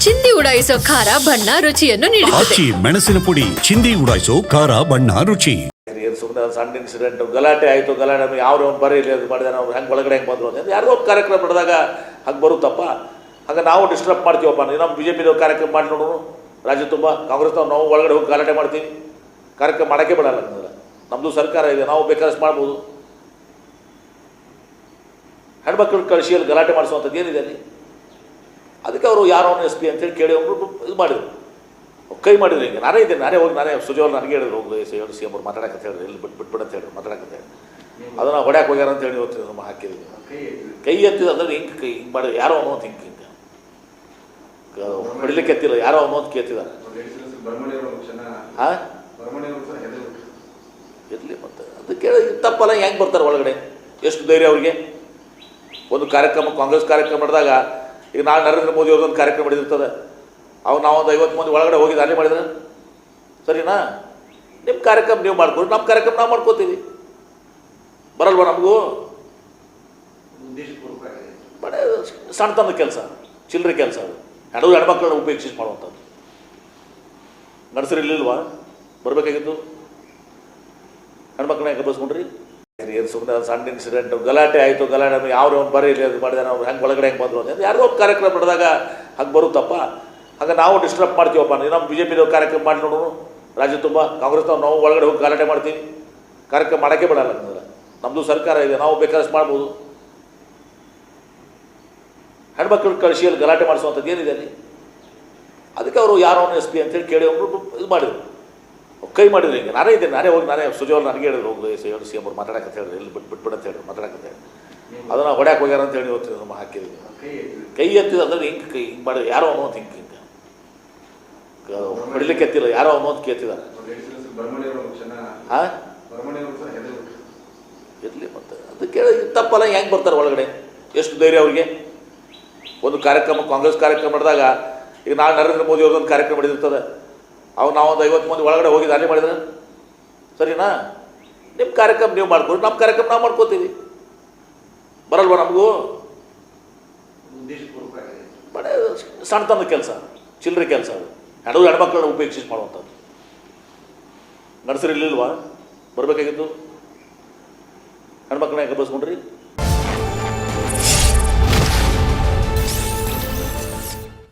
ಚಿಂದಿ ಉಡಾಯಿಸೋ ಖಾರ ಬಣ್ಣ ರುಚಿಯನ್ನು ನೀಡುತ್ತದೆ. ಆಚಿ ಮೆಣಸಿನ ಪುಡಿ ಚಿಂದಿ ಉಡಾಯಿಸೋ ಖಾರ ಬಣ್ಣ ರುಚಿ. ಸುಮ್ಮನೆ ಸಣ್ಣ ಇನ್ಸಿಡೆಂಟ್ ಗಲಾಟೆ ಆಯಿತು, ಗಲಾಟೆ ಯಾವ ಬರೀ ಅದು ಮಾಡಿದೆ ನಾವು ಹೆಂಗೆ ಒಳಗಡೆ ಹೆಂಗೆ ಬಂದರು ಅಂತ ಯಾರಿಗೋ ಒಂದು ಕಾರ್ಯಕ್ರಮ ನಡೆದಾಗ ಹಂಗೆ ಬರುತ್ತಪ್ಪ. ಹಾಗೆ ನಾವು ಡಿಸ್ಟರ್ಬ್ ಮಾಡ್ತೀವಪ್ಪ. ನಮ್ಮ ಬಿ ಜೆ ಪಿದವ್ರು ಕಾರ್ಯಕ್ರಮ ಮಾಡಿ ನೋಡೋಣ, ರಾಜ್ಯ ತುಂಬ ಕಾಂಗ್ರೆಸ್ನವ್ರು ನಾವು ಒಳಗಡೆ ಹೋಗಿ ಗಲಾಟೆ ಮಾಡ್ತೀವಿ, ಕಾರ್ಯಕ್ರಮ ಮಾಡೋಕ್ಕೆ ಬಿಡಲ್ಲ. ನಮ್ಮದು ಸರ್ಕಾರ ಇದೆ, ನಾವು ಬೇಕಾದಷ್ಟು ಮಾಡ್ಬೋದು. ಹೆಣ್ಮಕ್ಳು ಕಳಿಸಿ ಅಲ್ಲಿ ಗಲಾಟೆ ಮಾಡಿಸುವಂಥದ್ದು ಏನಿದೆ ಅಲ್ಲಿ? ಅದಕ್ಕೆ ಅವರು ಯಾರೋ ಎಸ್ ಪಿ ಅಂತೇಳಿ ಕೇಳಿ ಒಬ್ಬರು ಇದು ಮಾಡಿದ್ರು, ಕೈ ಮಾಡಿದ್ರು. ಹಿಂಗೆ ನಾನೇ ಇದ್ದೇನೆ, ನಾನೇ ಸುಜೋಲ್ ನನಗೆ ಹೇಳಿದ್ರು, ಹೋಗಿ ಸಿ ಎಂ ಅವ್ರು ಮಾತಾಡಕ್ಕೆ ಹೇಳಿದ್ರು, ಎಲ್ಲಿ ಬಿಟ್ಬಿಡು ಅಂತ ಹೇಳಿದ್ರು, ಮಾತಾಡಕ್ಕೆ ಹೇಳಿ ಅದನ್ನು ಹೊಡ್ಯಾಕೆ ಹೋಗ್ಯಾರ ಅಂತ ಹೇಳಿ ಹೋಗ್ತಿದ್ರು. ನಮ್ಮ ಹಾಕಿದ್ವಿ ಕೈ ಎತ್ತಿದ ಅಂದ್ರೆ ಹಿಂಗೆ ಮಾಡಿ ಯಾರೋ ಅನ್ನೋ ಹಿಂಗೆ ಹೊಡಿಲಿಕ್ಕೆ ಎತ್ತಿಲ್ಲ, ಯಾರೋ ಅನ್ನೋದು ಕೇಳ್ತಿದ್ದಾರೆ. ಹಾಂ ಇರಲಿ ಮತ್ತೆ ಅದು ಕೇಳಿ ತಪ್ಪಲ್ಲ. ಹೆಂಗೆ ಬರ್ತಾರೆ ಒಳಗಡೆ? ಎಷ್ಟು ಧೈರ್ಯ ಅವ್ರಿಗೆ? ಒಂದು ಕಾರ್ಯಕ್ರಮ ಕಾಂಗ್ರೆಸ್ ಕಾರ್ಯಕ್ರಮ ನಡೆದಾಗ ಈಗ ನಾವು ನರೇಂದ್ರ ಮೋದಿ ಅವ್ರದ್ದೊಂದು ಕಾರ್ಯಕ್ರಮ ನಡೆದಿರ್ತದೆ, ಅವು ನಾವೊಂದು 50 ಮಂದಿ ಒಳಗಡೆ ಹೋಗಿದ್ದು ಅಲ್ಲಿ ಮಾಡಿದ್ರೆ ಸರಿನಾ? ನಿಮ್ಮ ಕಾರ್ಯಕ್ರಮ ನೀವು ಮಾಡ್ಕೊಡಿ, ನಮ್ಮ ಕಾರ್ಯಕ್ರಮ ನಾವು ಮಾಡ್ಕೋತೀವಿ. ಬರಲ್ವ ನಮಗೂ? ಬಡ ಸಣ್ಣತನದ ಕೆಲಸ, ಚಿಲ್ಲರೆ ಕೆಲಸ ಅದು. ಹೆಣ್ಮಕ್ಳನ್ನ ಉಪೇಕ್ಷಿಸಿ ಮಾಡುವಂಥದ್ದು. ನರ್ಸರಿ ಇಲ್ಲಿಲ್ವಾ ಬರಬೇಕಾಗಿತ್ತು? ಹೆಣ್ಮಕ್ಳನ್ನ ಹೆಂಗೆ ಬಸ್ಕೊಂಡ್ರಿ? ಸುಮ್ಮನೆ ಸಣ್ಣ ಇನ್ಸಿಡೆಂಟ್ ಗಲಾಟೆ ಆಯಿತು, ಗಲಾಟೆ ಯಾವ ಬರೀ ಅದು ಮಾಡಿದೆ ನಾವು ಹೆಂಗೆ ಒಳಗಡೆ ಹೆಂಗೆ ಬಂದರು ಅಂತ ಯಾರಿಗೋ ಒಂದು ಕಾರ್ಯಕ್ರಮ ನಡೆದಾಗ ಹಂಗೆ ಬರುತ್ತಪ್ಪ. ಹಾಗೆ ನಾವು ಡಿಸ್ಟರ್ಬ್ ಮಾಡ್ತೀವಪ್ಪ. ನಮ್ಮ ಬಿ ಜೆ ಪಿದವ್ರು ಕಾರ್ಯಕ್ರಮ ಮಾಡಿ ನೋಡೋಣ, ರಾಜ್ಯ ತುಂಬ ಕಾಂಗ್ರೆಸ್ನವ್ರು ನಾವು ಒಳಗಡೆ ಹೋಗಿ ಗಲಾಟೆ ಮಾಡ್ತೀವಿ, ಕಾರ್ಯಕ್ರಮ ಮಾಡೋಕ್ಕೆ ಬಿಡಲ್ಲ. ನಮ್ಮದು ಸರ್ಕಾರ ಇದೆ, ನಾವು ಬೇಕಾದಷ್ಟು ಮಾಡ್ಬೋದು. ಹೆಣ್ಮಕ್ಳು ಕಳಿಸಿ ಅಲ್ಲಿ ಗಲಾಟೆ ಮಾಡಿಸುವಂಥದ್ದು ಏನಿದೆ ಅಲ್ಲಿ? ಅದಕ್ಕೆ ಅವರು ಯಾರೋ ಎಸ್ ಪಿ ಅಂತೇಳಿ ಕೇಳಿ ಒಬ್ಬರು ಇದು ಮಾಡಿದ್ರು, ಕೈ ಮಾಡಿದ್ರು. ಹಿಂಗೆ ನಾನೇ ಇದ್ದೇನೆ, ನಾನೇ ಸುಜೋಲ್ ನನಗೆ ಹೇಳಿದ್ರು, ಹೋಗಿ ಸಿ ಎಂ ಅವ್ರು ಮಾತಾಡಕ್ಕೆ ಹೇಳಿದ್ರು, ಎಲ್ಲಿ ಬಿಟ್ಬಿಡು ಅಂತ ಹೇಳಿದ್ರು, ಮಾತಾಡಕ್ಕೆ ಹೇಳಿ ಅದನ್ನು ಹೊಡ್ಯಾಕೆ ಹೋಗ್ಯಾರ ಅಂತ ಹೇಳಿ ಹೋಗ್ತಿದ್ರು. ನಮ್ಮ ಹಾಕಿದ್ವಿ ಕೈ ಎತ್ತಿದ ಅಂದ್ರೆ ಹಿಂಗೆ ಮಾಡಿ ಯಾರೋ ಅನ್ನೋದು ಹಿಂಗೆ ಹೊಡಿಲಿಕ್ಕೆ ಎತ್ತಿಲ್ಲ, ಯಾರೋ ಅನ್ನೋದು ಕೇಳ್ತಿದ್ದಾರೆ. ಹಾಂ ಇರಲಿ ಮತ್ತೆ ಅದು ಕೇಳಿ ತಪ್ಪಲ್ಲ. ಹೆಂಗೆ ಬರ್ತಾರೆ ಒಳಗಡೆ? ಎಷ್ಟು ಧೈರ್ಯ ಅವ್ರಿಗೆ? ಒಂದು ಕಾರ್ಯಕ್ರಮ ಕಾಂಗ್ರೆಸ್ ಕಾರ್ಯಕ್ರಮ ನಡೆದಾಗ ಈಗ ನಾವು ನರೇಂದ್ರ ಮೋದಿ ಅವ್ರದ್ದೊಂದು ಕಾರ್ಯಕ್ರಮ ನಡೆದಿರ್ತದೆ, ಅವು ನಾವೊಂದು 50 ಮಂದಿ ಒಳಗಡೆ ಹೋಗಿದ್ದು ಅಲ್ಲಿ ಮಾಡಿದ್ರೆ ಸರಿನಾ? ನಿಮ್ಮ ಕಾರ್ಯಕ್ರಮ ನೀವು ಮಾಡ್ಕೊಡಿ, ನಮ್ಮ ಕಾರ್ಯಕ್ರಮ ನಾವು ಮಾಡ್ಕೋತೀವಿ. ಬರಲ್ವ ನಮಗೂ? ಬಡ ಸಣ್ಣತನದ ಕೆಲಸ, ಚಿಲ್ಲರೆ ಕೆಲಸ ಅದು. ಹೆಣ್ಮಕ್ಳನ್ನ ಉಪೇಕ್ಷಿಸಿ ಮಾಡುವಂಥದ್ದು. ನರ್ಸರಿ ಇಲ್ಲಿಲ್ವಾ ಬರಬೇಕಾಗಿತ್ತು? ಹೆಣ್ಮಕ್ಳನ್ನ ಹೆಂಗೆ ಬಸ್ಕೊಂಡ್ರಿ?